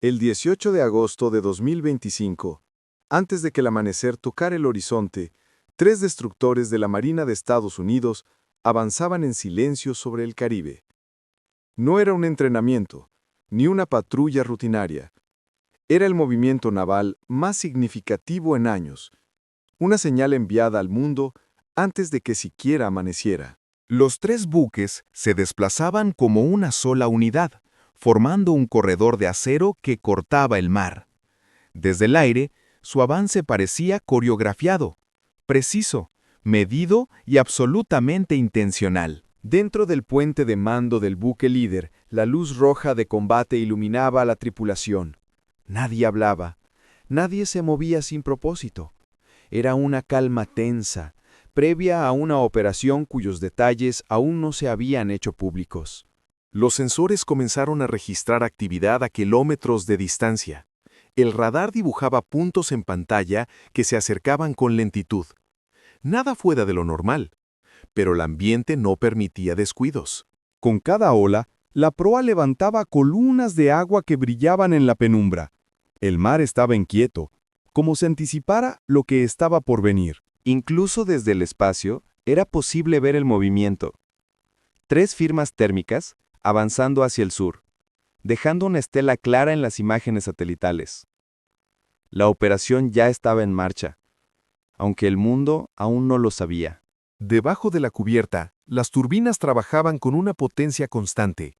El 18 de agosto de 2025, antes de que el amanecer tocara el horizonte, 3 destructores de la Marina de Estados Unidos avanzaban en silencio sobre el Caribe. No era un entrenamiento, ni una patrulla rutinaria. Era el movimiento naval más significativo en años, una señal enviada al mundo antes de que siquiera amaneciera. Los 3 buques se desplazaban como una sola unidad, formando un corredor de acero que cortaba el mar. Desde el aire, su avance parecía coreografiado, preciso, medido y absolutamente intencional. Dentro del puente de mando del buque líder, la luz roja de combate iluminaba a la tripulación. Nadie hablaba, nadie se movía sin propósito. Era una calma tensa, previa a una operación cuyos detalles aún no se habían hecho públicos. Los sensores comenzaron a registrar actividad a kilómetros de distancia. El radar dibujaba puntos en pantalla que se acercaban con lentitud. Nada fuera de lo normal, pero el ambiente no permitía descuidos. Con cada ola, la proa levantaba columnas de agua que brillaban en la penumbra. El mar estaba inquieto, como si anticipara lo que estaba por venir. Incluso desde el espacio, era posible ver el movimiento. 3 firmas térmicas avanzando hacia el sur, dejando una estela clara en las imágenes satelitales. La operación ya estaba en marcha, aunque el mundo aún no lo sabía. Debajo de la cubierta, las turbinas trabajaban con una potencia constante.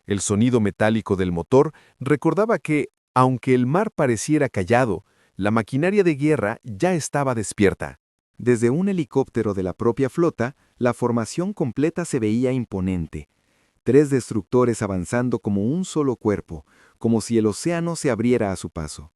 El sonido metálico del motor recordaba que, aunque el mar pareciera callado, la maquinaria de guerra ya estaba despierta. Desde un helicóptero de la propia flota, la formación completa se veía imponente. 3 destructores avanzando como un solo cuerpo, como si el océano se abriera a su paso.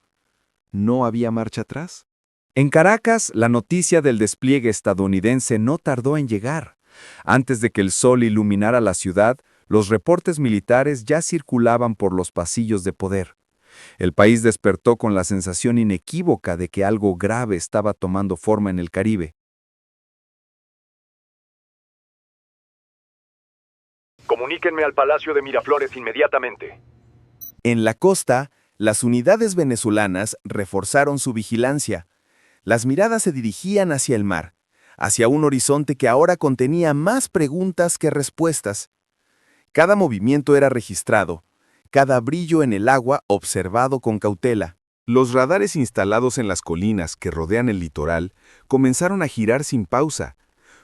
¿No había marcha atrás? En Caracas, la noticia del despliegue estadounidense no tardó en llegar. Antes de que el sol iluminara la ciudad, los reportes militares ya circulaban por los pasillos de poder. El país despertó con la sensación inequívoca de que algo grave estaba tomando forma en el Caribe. Comuníquenme al Palacio de Miraflores inmediatamente. En la costa, las unidades venezolanas reforzaron su vigilancia. Las miradas se dirigían hacia el mar, hacia un horizonte que ahora contenía más preguntas que respuestas. Cada movimiento era registrado, cada brillo en el agua observado con cautela. Los radares instalados en las colinas que rodean el litoral comenzaron a girar sin pausa.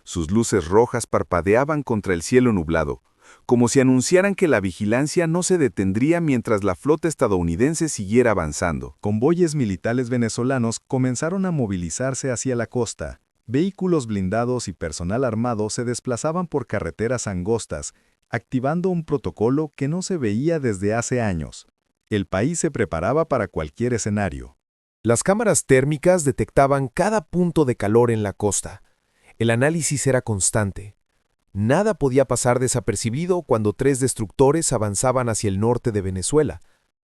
Sus luces rojas parpadeaban contra el cielo nublado, como si anunciaran que la vigilancia no se detendría mientras la flota estadounidense siguiera avanzando. Convoyes militares venezolanos comenzaron a movilizarse hacia la costa. Vehículos blindados y personal armado se desplazaban por carreteras angostas, activando un protocolo que no se veía desde hace años. El país se preparaba para cualquier escenario. Las cámaras térmicas detectaban cada punto de calor en la costa. El análisis era constante. Nada podía pasar desapercibido cuando 3 destructores avanzaban hacia el norte de Venezuela.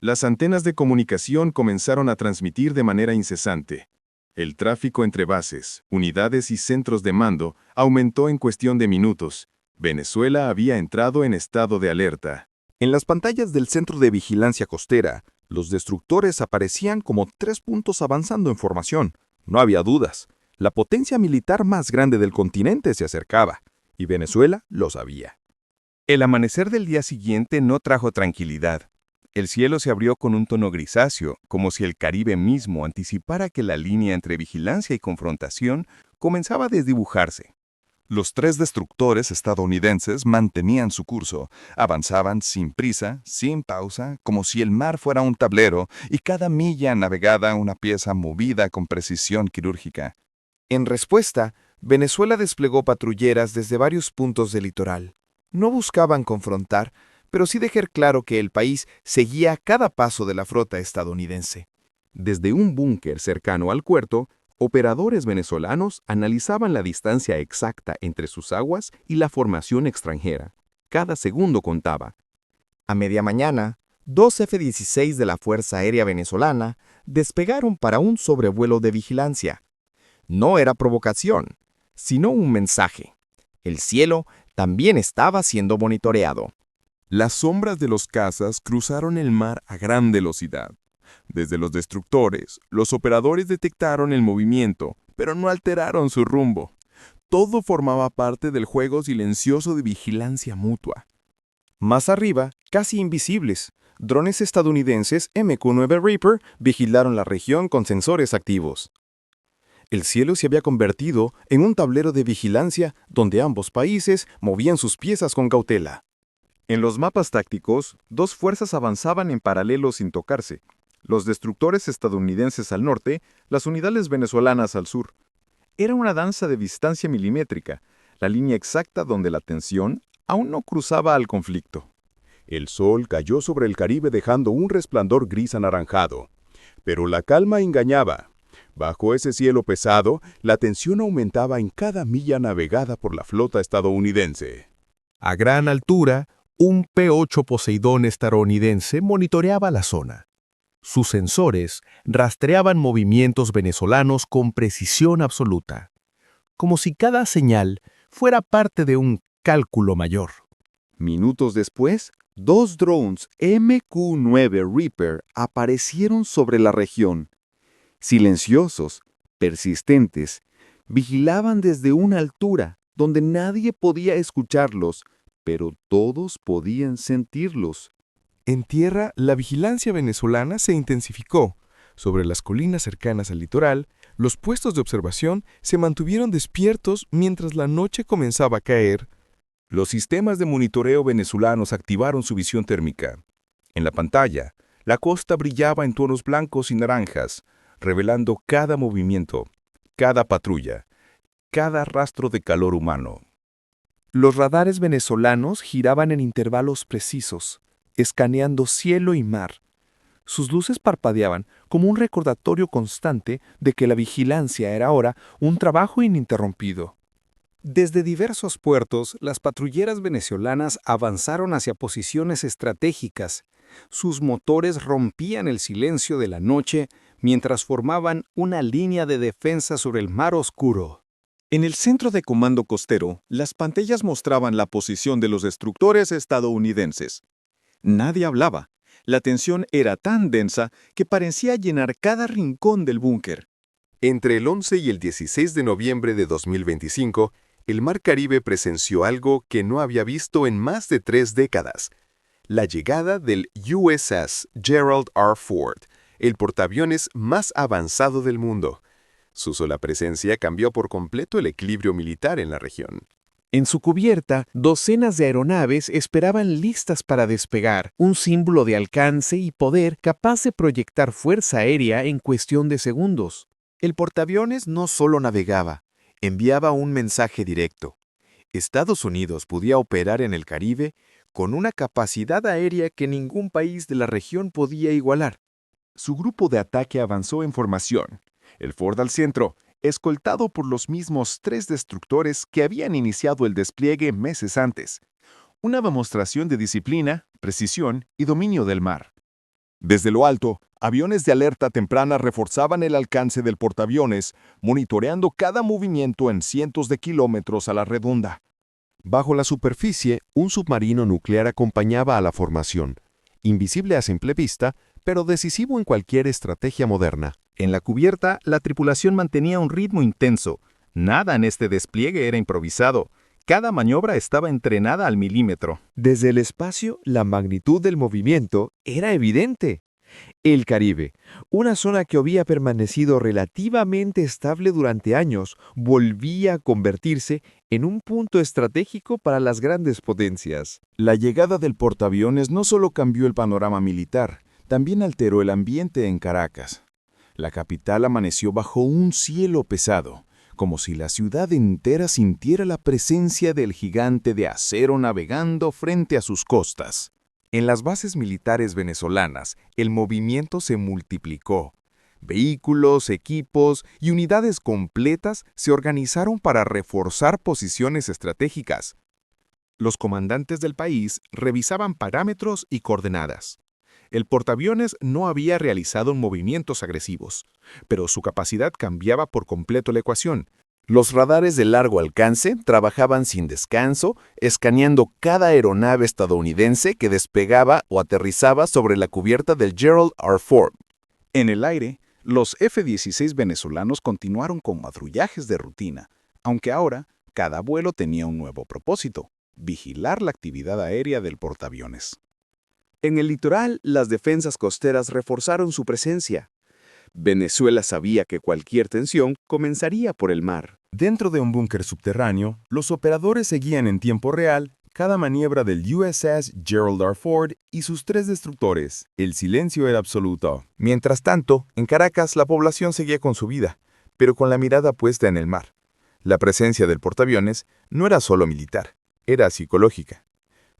Las antenas de comunicación comenzaron a transmitir de manera incesante. El tráfico entre bases, unidades y centros de mando aumentó en cuestión de minutos. Venezuela había entrado en estado de alerta. En las pantallas del Centro de Vigilancia Costera, los destructores aparecían como 3 puntos avanzando en formación. No había dudas. La potencia militar más grande del continente se acercaba. Y Venezuela lo sabía. El amanecer del día siguiente no trajo tranquilidad. El cielo se abrió con un tono grisáceo, como si el Caribe mismo anticipara que la línea entre vigilancia y confrontación comenzaba a desdibujarse. Los 3 destructores estadounidenses mantenían su curso, avanzaban sin prisa, sin pausa, como si el mar fuera un tablero y cada milla navegada una pieza movida con precisión quirúrgica. En respuesta, Venezuela desplegó patrulleras desde varios puntos del litoral. No buscaban confrontar, pero sí dejar claro que el país seguía cada paso de la flota estadounidense. Desde un búnker cercano al puerto, operadores venezolanos analizaban la distancia exacta entre sus aguas y la formación extranjera. Cada segundo contaba. A media mañana, 2 F-16 de la Fuerza Aérea Venezolana despegaron para un sobrevuelo de vigilancia. No era provocación, sino un mensaje. El cielo también estaba siendo monitoreado. Las sombras de los cazas cruzaron el mar a gran velocidad. Desde los destructores, los operadores detectaron el movimiento, pero no alteraron su rumbo. Todo formaba parte del juego silencioso de vigilancia mutua. Más arriba, casi invisibles, drones estadounidenses MQ-9 Reaper vigilaron la región con sensores activos. El cielo se había convertido en un tablero de vigilancia donde ambos países movían sus piezas con cautela. En los mapas tácticos, dos fuerzas avanzaban en paralelo sin tocarse. Los destructores estadounidenses al norte, las unidades venezolanas al sur. Era una danza de distancia milimétrica, la línea exacta donde la tensión aún no cruzaba al conflicto. El sol cayó sobre el Caribe dejando un resplandor gris anaranjado. Pero la calma engañaba. Bajo ese cielo pesado, la tensión aumentaba en cada milla navegada por la flota estadounidense. A gran altura, un P-8 Poseidón estadounidense monitoreaba la zona. Sus sensores rastreaban movimientos venezolanos con precisión absoluta, como si cada señal fuera parte de un cálculo mayor. Minutos después, dos drones MQ-9 Reaper aparecieron sobre la región. Silenciosos, persistentes, vigilaban desde una altura donde nadie podía escucharlos, pero todos podían sentirlos. En tierra, la vigilancia venezolana se intensificó. Sobre las colinas cercanas al litoral, los puestos de observación se mantuvieron despiertos mientras la noche comenzaba a caer. Los sistemas de monitoreo venezolanos activaron su visión térmica. En la pantalla, la costa brillaba en tonos blancos y naranjas, revelando cada movimiento, cada patrulla, cada rastro de calor humano. Los radares venezolanos giraban en intervalos precisos, escaneando cielo y mar. Sus luces parpadeaban como un recordatorio constante de que la vigilancia era ahora un trabajo ininterrumpido. Desde diversos puertos, las patrulleras venezolanas avanzaron hacia posiciones estratégicas. Sus motores rompían el silencio de la noche mientras formaban una línea de defensa sobre el mar oscuro. En el centro de comando costero, las pantallas mostraban la posición de los destructores estadounidenses. Nadie hablaba. La tensión era tan densa que parecía llenar cada rincón del búnker. Entre el 11 y el 16 de noviembre de 2025, el Mar Caribe presenció algo que no había visto en más de 3 décadas: la llegada del USS Gerald R. Ford, el portaaviones más avanzado del mundo. Su sola presencia cambió por completo el equilibrio militar en la región. En su cubierta, docenas de aeronaves esperaban listas para despegar, un símbolo de alcance y poder capaz de proyectar fuerza aérea en cuestión de segundos. El portaaviones no solo navegaba, enviaba un mensaje directo. Estados Unidos podía operar en el Caribe con una capacidad aérea que ningún país de la región podía igualar. Su grupo de ataque avanzó en formación. El Ford al centro, escoltado por los mismos 3 destructores que habían iniciado el despliegue meses antes. Una demostración de disciplina, precisión y dominio del mar. Desde lo alto, aviones de alerta temprana reforzaban el alcance del portaaviones, monitoreando cada movimiento en cientos de kilómetros a la redonda. Bajo la superficie, un submarino nuclear acompañaba a la formación, invisible a simple vista, pero decisivo en cualquier estrategia moderna. En la cubierta, la tripulación mantenía un ritmo intenso. Nada en este despliegue era improvisado. Cada maniobra estaba entrenada al milímetro. Desde el espacio, la magnitud del movimiento era evidente. El Caribe, una zona que había permanecido relativamente estable durante años, volvía a convertirse en un punto estratégico para las grandes potencias. La llegada del portaaviones no solo cambió el panorama militar, también alteró el ambiente en Caracas. La capital amaneció bajo un cielo pesado, como si la ciudad entera sintiera la presencia del gigante de acero navegando frente a sus costas. En las bases militares venezolanas, el movimiento se multiplicó. Vehículos, equipos y unidades completas se organizaron para reforzar posiciones estratégicas. Los comandantes del país revisaban parámetros y coordenadas. El portaaviones no había realizado movimientos agresivos, pero su capacidad cambiaba por completo la ecuación. Los radares de largo alcance trabajaban sin descanso, escaneando cada aeronave estadounidense que despegaba o aterrizaba sobre la cubierta del Gerald R. Ford. En el aire, los F-16 venezolanos continuaron con patrullajes de rutina, aunque ahora cada vuelo tenía un nuevo propósito: vigilar la actividad aérea del portaaviones. En el litoral, las defensas costeras reforzaron su presencia. Venezuela sabía que cualquier tensión comenzaría por el mar. Dentro de un búnker subterráneo, los operadores seguían en tiempo real cada maniobra del USS Gerald R. Ford y sus 3 destructores. El silencio era absoluto. Mientras tanto, en Caracas la población seguía con su vida, pero con la mirada puesta en el mar. La presencia del portaaviones no era solo militar, era psicológica.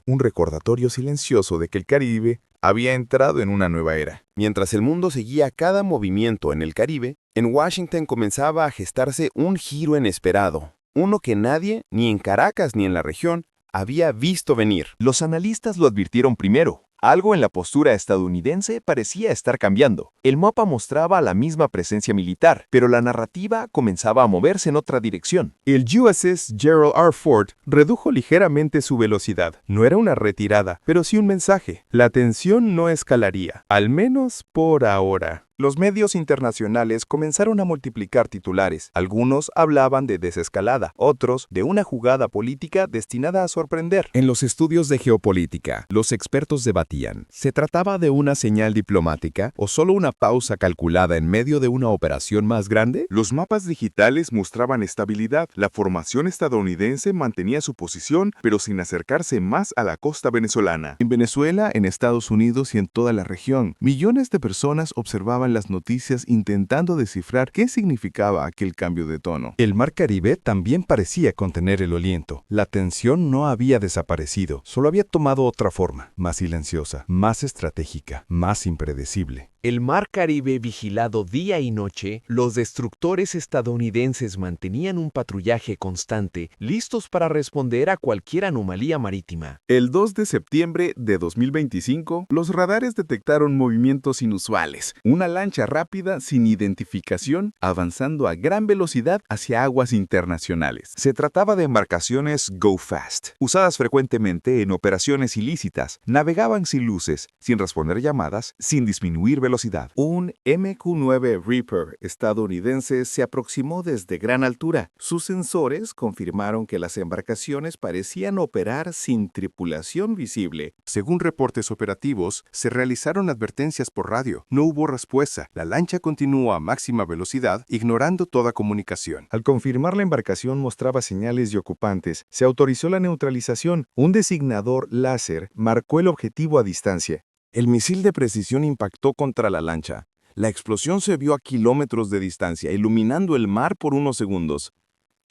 Un recordatorio silencioso de que el Caribe había entrado en una nueva era. Mientras el mundo seguía cada movimiento en el Caribe, en Washington comenzaba a gestarse un giro inesperado, uno que nadie, ni en Caracas ni en la región, había visto venir. Los analistas lo advirtieron primero. Algo en la postura estadounidense parecía estar cambiando. El mapa mostraba la misma presencia militar, pero la narrativa comenzaba a moverse en otra dirección. El USS Gerald R. Ford redujo ligeramente su velocidad. No era una retirada, pero sí un mensaje. La tensión no escalaría, al menos por ahora. Los medios internacionales comenzaron a multiplicar titulares. Algunos hablaban de desescalada, otros de una jugada política destinada a sorprender. En los estudios de geopolítica, los expertos debatían: ¿se trataba de una señal diplomática o solo una pausa calculada en medio de una operación más grande? Los mapas digitales mostraban estabilidad. La formación estadounidense mantenía su posición, pero sin acercarse más a la costa venezolana. En Venezuela, en Estados Unidos y en toda la región, millones de personas observaban las noticias intentando descifrar qué significaba aquel cambio de tono. El mar Caribe también parecía contener el aliento. La tensión no había desaparecido, solo había tomado otra forma, más silenciosa, más estratégica, más impredecible. El mar Caribe vigilado día y noche, los destructores estadounidenses mantenían un patrullaje constante, listos para responder a cualquier anomalía marítima. El 2 de septiembre de 2025, los radares detectaron movimientos inusuales. Una lancha rápida sin identificación avanzando a gran velocidad hacia aguas internacionales. Se trataba de embarcaciones Go Fast, usadas frecuentemente en operaciones ilícitas. Navegaban sin luces, sin responder llamadas, sin disminuir velocidad. Un MQ-9 Reaper estadounidense se aproximó desde gran altura. Sus sensores confirmaron que las embarcaciones parecían operar sin tripulación visible. Según reportes operativos, se realizaron advertencias por radio. No hubo respuesta. La lancha continuó a máxima velocidad, ignorando toda comunicación. Al confirmar la embarcación mostraba señales de ocupantes, se autorizó la neutralización. Un designador láser marcó el objetivo a distancia. El misil de precisión impactó contra la lancha. La explosión se vio a kilómetros de distancia, iluminando el mar por unos segundos.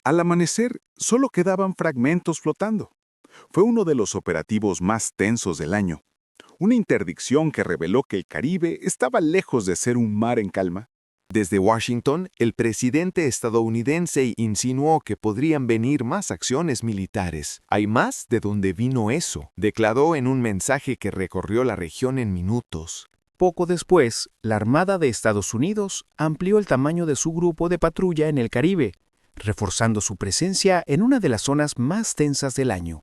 Al amanecer, solo quedaban fragmentos flotando. Fue uno de los operativos más tensos del año. Una interdicción que reveló que el Caribe estaba lejos de ser un mar en calma. Desde Washington, el presidente estadounidense insinuó que podrían venir más acciones militares. Hay más de donde vino eso, declaró en un mensaje que recorrió la región en minutos. Poco después, la Armada de Estados Unidos amplió el tamaño de su grupo de patrulla en el Caribe, reforzando su presencia en una de las zonas más tensas del año.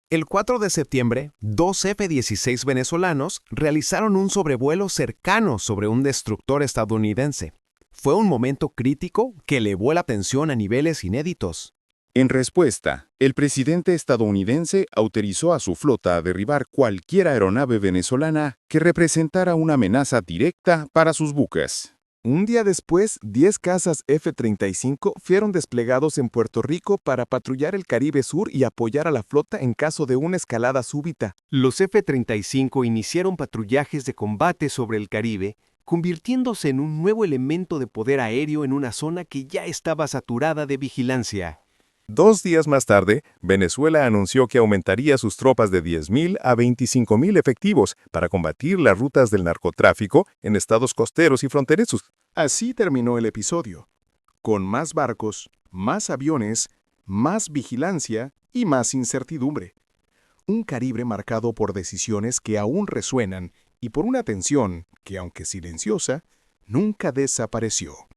El 4 de septiembre, 2 F-16 venezolanos realizaron un sobrevuelo cercano sobre un destructor estadounidense. Fue un momento crítico que elevó la tensión a niveles inéditos. En respuesta, el presidente estadounidense autorizó a su flota a derribar cualquier aeronave venezolana que representara una amenaza directa para sus buques. Un día después, 10 cazas F-35 fueron desplegados en Puerto Rico para patrullar el Caribe Sur y apoyar a la flota en caso de una escalada súbita. Los F-35 iniciaron patrullajes de combate sobre el Caribe, convirtiéndose en un nuevo elemento de poder aéreo en una zona que ya estaba saturada de vigilancia. 2 días más tarde, Venezuela anunció que aumentaría sus tropas de 10.000 a 25.000 efectivos para combatir las rutas del narcotráfico en estados costeros y fronterizos. Así terminó el episodio, con más barcos, más aviones, más vigilancia y más incertidumbre. Un Caribe marcado por decisiones que aún resuenan y por una tensión que, aunque silenciosa, nunca desapareció.